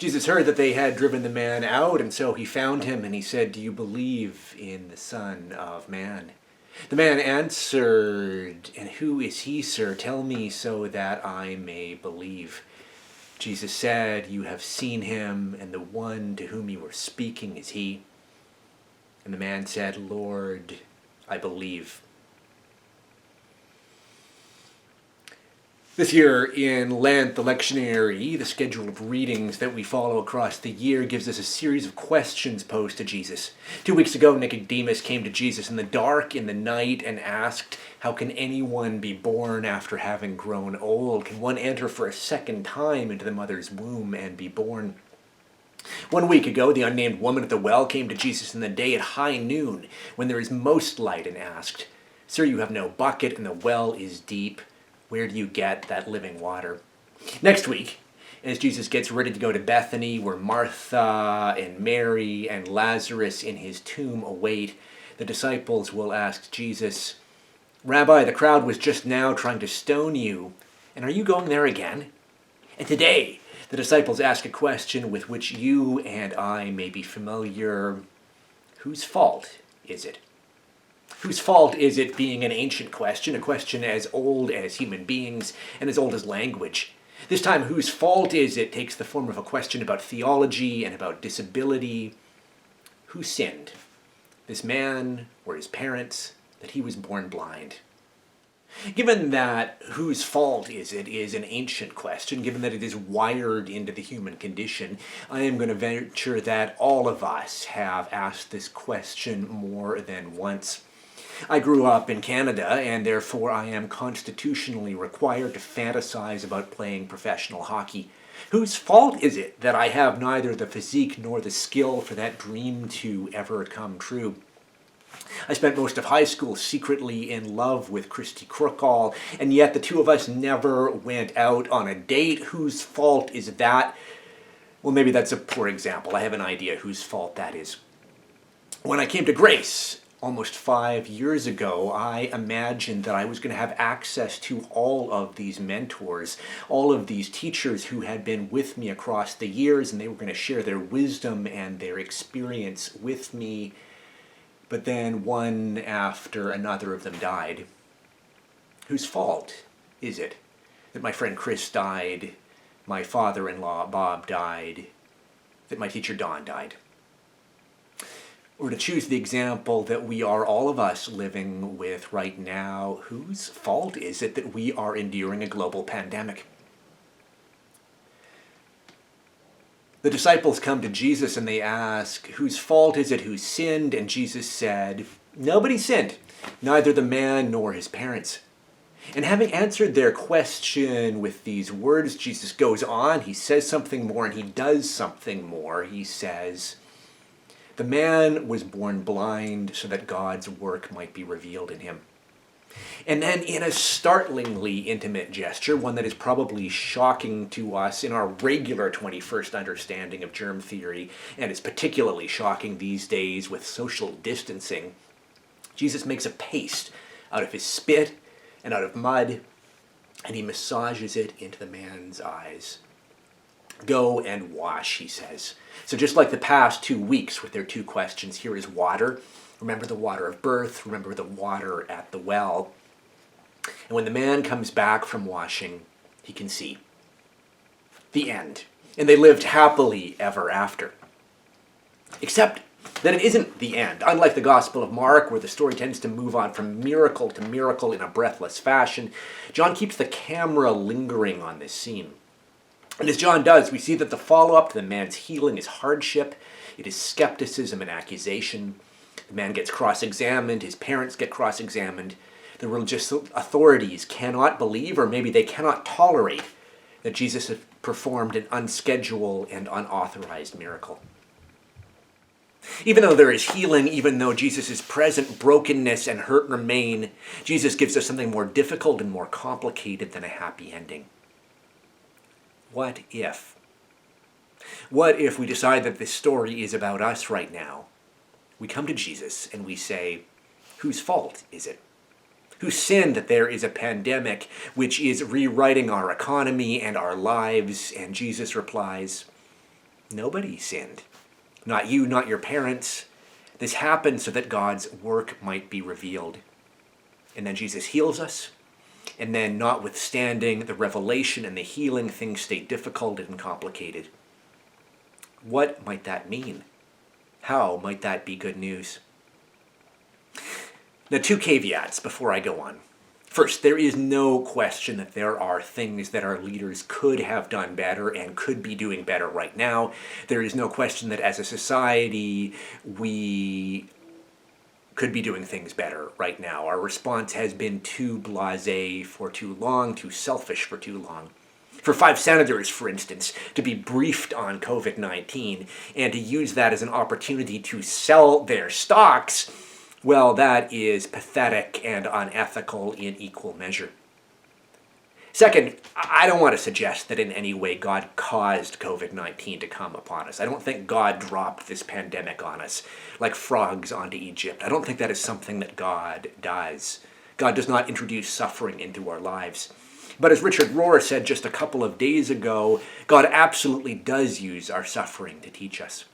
Jesus heard that they had driven the man out, and so he found him, and he said, "Do you believe in the Son of Man?" The man answered, "And who is he, sir? Tell me so that I may believe." Jesus said, "You have seen him, and the one to whom you were speaking is he." And the man said, "Lord, I believe." This year in Lent, the lectionary, the schedule of readings that we follow across the year, gives us a series of questions posed to Jesus. 2 weeks ago, Nicodemus came to Jesus in the dark, in the night, and asked, "How can anyone be born after having grown old? Can one enter for a second time into the mother's womb and be born?" 1 week ago, the unnamed woman at the well came to Jesus in the day at high noon, when there is most light, and asked, "Sir, you have no bucket, and the well is deep. Where do you get that living water?" Next week, as Jesus gets ready to go to Bethany, where Martha and Mary and Lazarus in his tomb await, the disciples will ask Jesus, "Rabbi, the crowd was just now trying to stone you, and are you going there again?" And today, the disciples ask a question with which you and I may be familiar. Whose fault is it? Whose fault is it being an ancient question, a question as old as human beings and as old as language? This time, whose fault is it takes the form of a question about theology and about disability. Who sinned? This man or his parents, that he was born blind? Given that whose fault is it is an ancient question, given that it is wired into the human condition, I am going to venture that all of us have asked this question more than once. I grew up in Canada, and therefore I am constitutionally required to fantasize about playing professional hockey. Whose fault is it that I have neither the physique nor the skill for that dream to ever come true? I spent most of high school secretly in love with Christy Crookall, and yet the two of us never went out on a date. Whose fault is that? Well, maybe that's a poor example. I have an idea whose fault that is. When I came to Grace, almost 5 years ago, I imagined that I was going to have access to all of these mentors, all of these teachers who had been with me across the years, and they were going to share their wisdom and their experience with me. But then one after another of them died. Whose fault is it that my friend Chris died, my father-in-law Bob died, that my teacher Don died? Or to choose the example that we are all of us living with right now, whose fault is it that we are enduring a global pandemic? The disciples come to Jesus and they ask, "Whose fault is it who sinned?" And Jesus said, "Nobody sinned, neither the man nor his parents." And having answered their question with these words, Jesus goes on, he says something more, and he does something more. He says, "The man was born blind so that God's work might be revealed in him." And then in a startlingly intimate gesture, one that is probably shocking to us in our regular 21st understanding of germ theory, and is particularly shocking these days with social distancing, Jesus makes a paste out of his spit and out of mud, and he massages it into the man's eyes. "Go and wash," he says. So just like the past 2 weeks with their two questions, here is water. Remember the water of birth, remember the water at the well. And when the man comes back from washing, he can see. The end. And they lived happily ever after. Except that it isn't the end. Unlike the Gospel of Mark, where the story tends to move on from miracle to miracle in a breathless fashion, John keeps the camera lingering on this scene. And as John does, we see that the follow-up to the man's healing is hardship, it is skepticism and accusation. The man gets cross-examined, his parents get cross-examined. The religious authorities cannot believe, or maybe they cannot tolerate, that Jesus has performed an unscheduled and unauthorized miracle. Even though there is healing, even though Jesus is present, brokenness and hurt remain, Jesus gives us something more difficult and more complicated than a happy ending. What if? What if we decide that this story is about us right now? We come to Jesus and we say, whose fault is it? Who sinned that there is a pandemic which is rewriting our economy and our lives? And Jesus replies, Nobody sinned. Not you, not your parents. This happened so that God's work might be revealed. And then Jesus heals us. And then, notwithstanding the revelation and the healing, things stay difficult and complicated. What might that mean? How might that be good news? Now, 2 caveats before I go on. First, there is no question that there are things that our leaders could have done better and could be doing better right now. There is no question that as a society, we could be doing things better right now. Our response has been too blasé for too long, too selfish for too long. For 5 senators, for instance, to be briefed on COVID-19 and to use that as an opportunity to sell their stocks, well, that is pathetic and unethical in equal measure. Second, I don't want to suggest that in any way God caused COVID-19 to come upon us. I don't think God dropped this pandemic on us like frogs onto Egypt. I don't think that is something that God does. God does not introduce suffering into our lives. But as Richard Rohr said just a couple of days ago, God absolutely does use our suffering to teach us.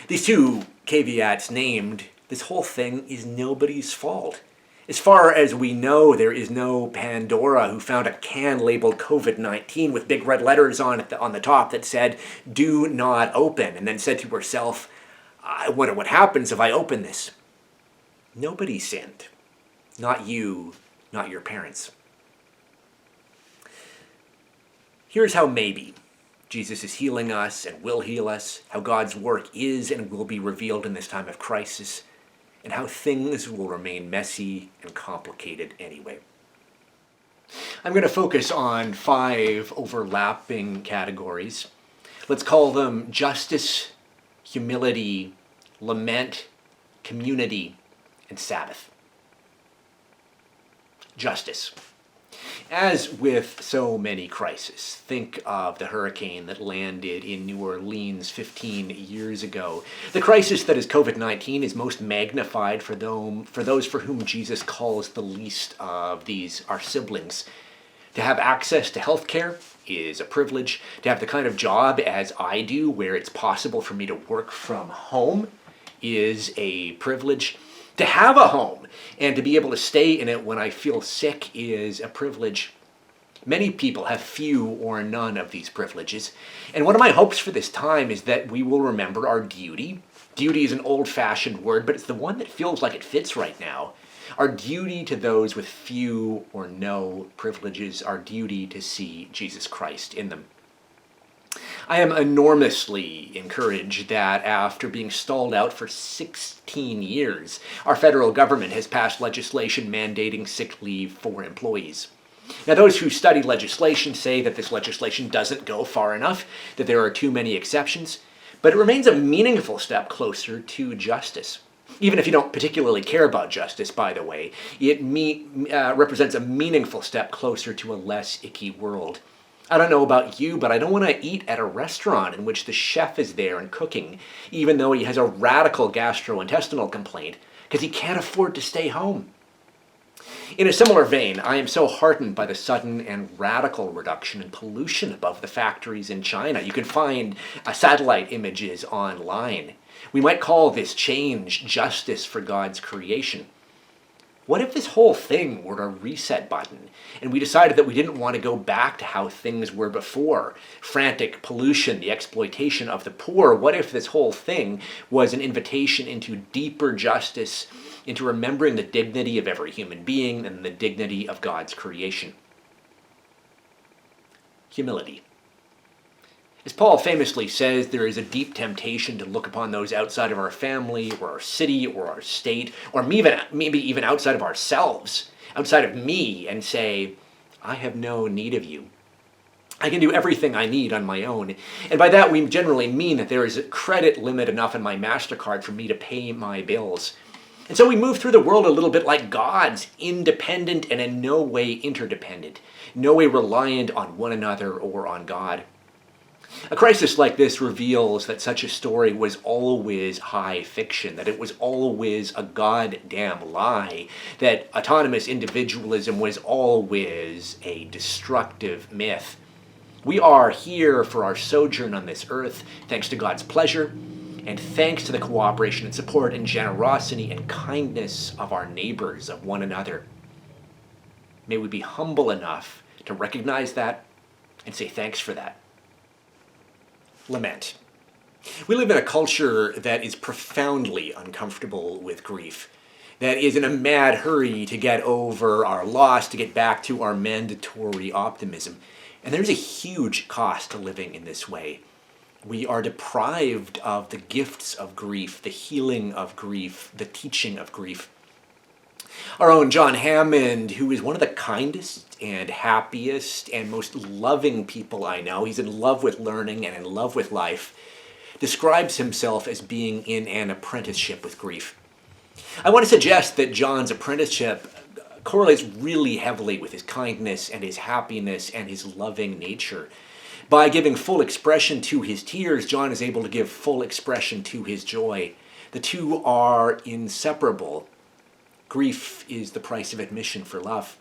These 2 caveats named, this whole thing is nobody's fault. As far as we know, there is no Pandora who found a can labeled COVID-19 with big red letters on the top that said, "Do not open," and then said to herself, "I wonder what happens if I open this." Nobody sinned. Not you, not your parents. Here's how maybe Jesus is healing us and will heal us, how God's work is and will be revealed in this time of crisis, and how things will remain messy and complicated anyway. I'm going to focus on 5 overlapping categories. Let's call them justice, humility, lament, community, and Sabbath. Justice. As with so many crises, think of the hurricane that landed in New Orleans 15 years ago. The crisis that is COVID-19 is most magnified for those for whom Jesus calls the least of these, our siblings. To have access to health care is a privilege. To have the kind of job as I do, where it's possible for me to work from home, is a privilege. To have a home and to be able to stay in it when I feel sick is a privilege. Many people have few or none of these privileges. And one of my hopes for this time is that we will remember our duty. Duty is an old-fashioned word, but it's the one that feels like it fits right now. Our duty to those with few or no privileges, our duty to see Jesus Christ in them. I am enormously encouraged that after being stalled out for 16 years, our federal government has passed legislation mandating sick leave for employees. Now, those who study legislation say that this legislation doesn't go far enough, that there are too many exceptions, but it remains a meaningful step closer to justice. Even if you don't particularly care about justice, by the way, it represents a meaningful step closer to a less icky world. I don't know about you, but I don't want to eat at a restaurant in which the chef is there and cooking, even though he has a radical gastrointestinal complaint, because he can't afford to stay home. In a similar vein, I am so heartened by the sudden and radical reduction in pollution above the factories in China. You can find satellite images online. We might call this change justice for God's creation. What if this whole thing were a reset button and we decided that we didn't want to go back to how things were before? Frantic pollution, the exploitation of the poor. What if this whole thing was an invitation into deeper justice, into remembering the dignity of every human being and the dignity of God's creation? Humility. As Paul famously says, there is a deep temptation to look upon those outside of our family or our city or our state, or maybe even outside of ourselves, outside of me, and say, I have no need of you. I can do everything I need on my own. And by that we generally mean that there is a credit limit enough in my MasterCard for me to pay my bills. And so we move through the world a little bit like gods, independent and in no way interdependent, no way reliant on one another or on God. A crisis like this reveals that such a story was always high fiction, that it was always a goddamn lie, that autonomous individualism was always a destructive myth. We are here for our sojourn on this earth, thanks to God's pleasure, and thanks to the cooperation and support and generosity and kindness of our neighbors, of one another. May we be humble enough to recognize that and say thanks for that. Lament. We live in a culture that is profoundly uncomfortable with grief, that is in a mad hurry to get over our loss, to get back to our mandatory optimism. And there's a huge cost to living in this way. We are deprived of the gifts of grief, the healing of grief, the teaching of grief. Our own John Hammond, who is one of the kindest and happiest and most loving people I know, he's in love with learning and in love with life, describes himself as being in an apprenticeship with grief. I want to suggest that John's apprenticeship correlates really heavily with his kindness and his happiness and his loving nature. By giving full expression to his tears, John is able to give full expression to his joy. The two are inseparable. Grief is the price of admission for love.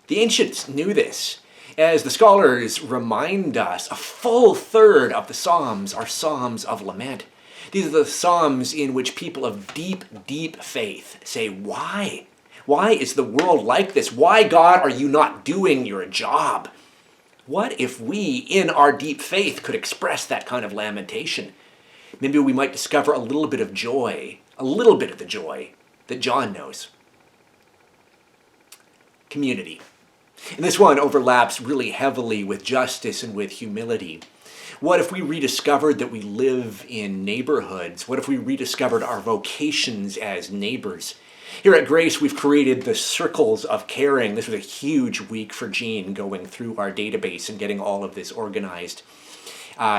The ancients knew this. As the scholars remind us, a full third of the Psalms are Psalms of lament. These are the Psalms in which people of deep, deep faith say, why? Why is the world like this? Why, God, are you not doing your job? What if we, in our deep faith, could express that kind of lamentation? Maybe we might discover a little bit of joy, a little bit of the joy that John knows. Community. And this one overlaps really heavily with justice and with humility. What if we rediscovered that we live in neighborhoods? What if we rediscovered our vocations as neighbors? Here at Grace, we've created the circles of caring. This was a huge week for Jean going through our database and getting all of this organized.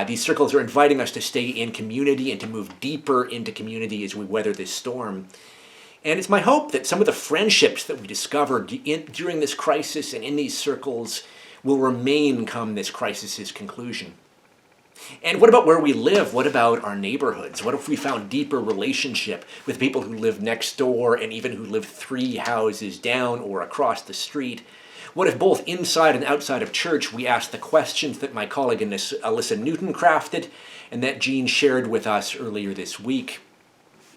These circles are inviting us to stay in community and to move deeper into community as we weather this storm. And it's my hope that some of the friendships that we discovered during this crisis and in these circles will remain come this crisis's conclusion. And what about where we live? What about our neighborhoods? What if we found deeper relationship with people who live next door and even who live 3 houses down or across the street? What if both inside and outside of church we asked the questions that my colleague Alyssa Newton crafted and that Jean shared with us earlier this week?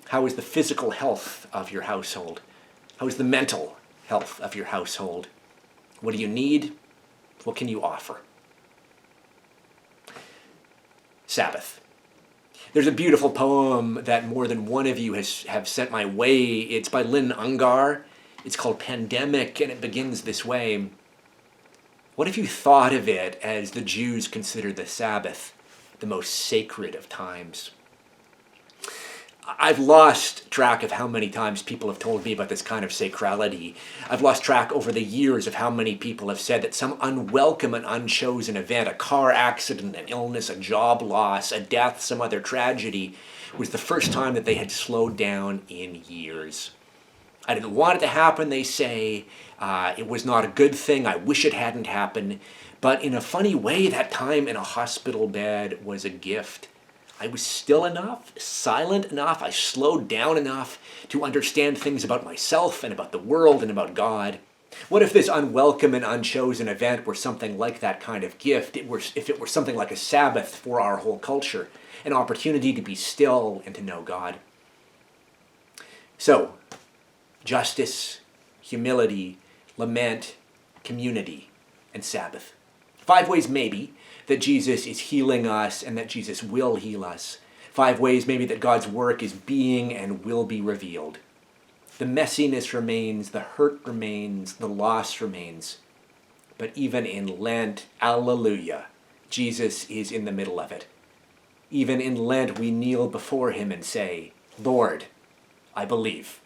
How is the physical health of your household? How is the mental health of your household? What do you need? What can you offer? Sabbath. There's a beautiful poem that more than one of you have sent my way. It's by Lynn Ungar. It's called Pandemic, and it begins this way. What if you thought of it as the Jews considered the Sabbath the most sacred of times? I've lost track of how many times people have told me about this kind of sacrality. I've lost track over the years of how many people have said that some unwelcome and unchosen event, a car accident, an illness, a job loss, a death, some other tragedy, was the first time that they had slowed down in years. I didn't want it to happen, they say. It was not a good thing. I wish it hadn't happened. But in a funny way, that time in a hospital bed was a gift. I was still enough, silent enough, I slowed down enough to understand things about myself and about the world and about God. What if this unwelcome and unchosen event were something like that kind of gift? If it were something like a Sabbath for our whole culture, an opportunity to be still and to know God. So, justice, humility, lament, community, and Sabbath. 5 ways maybe that Jesus is healing us and that Jesus will heal us. 5 ways maybe that God's work is being and will be revealed. The messiness remains, the hurt remains, the loss remains. But even in Lent, alleluia, Jesus is in the middle of it. Even in Lent, we kneel before him and say, Lord, I believe.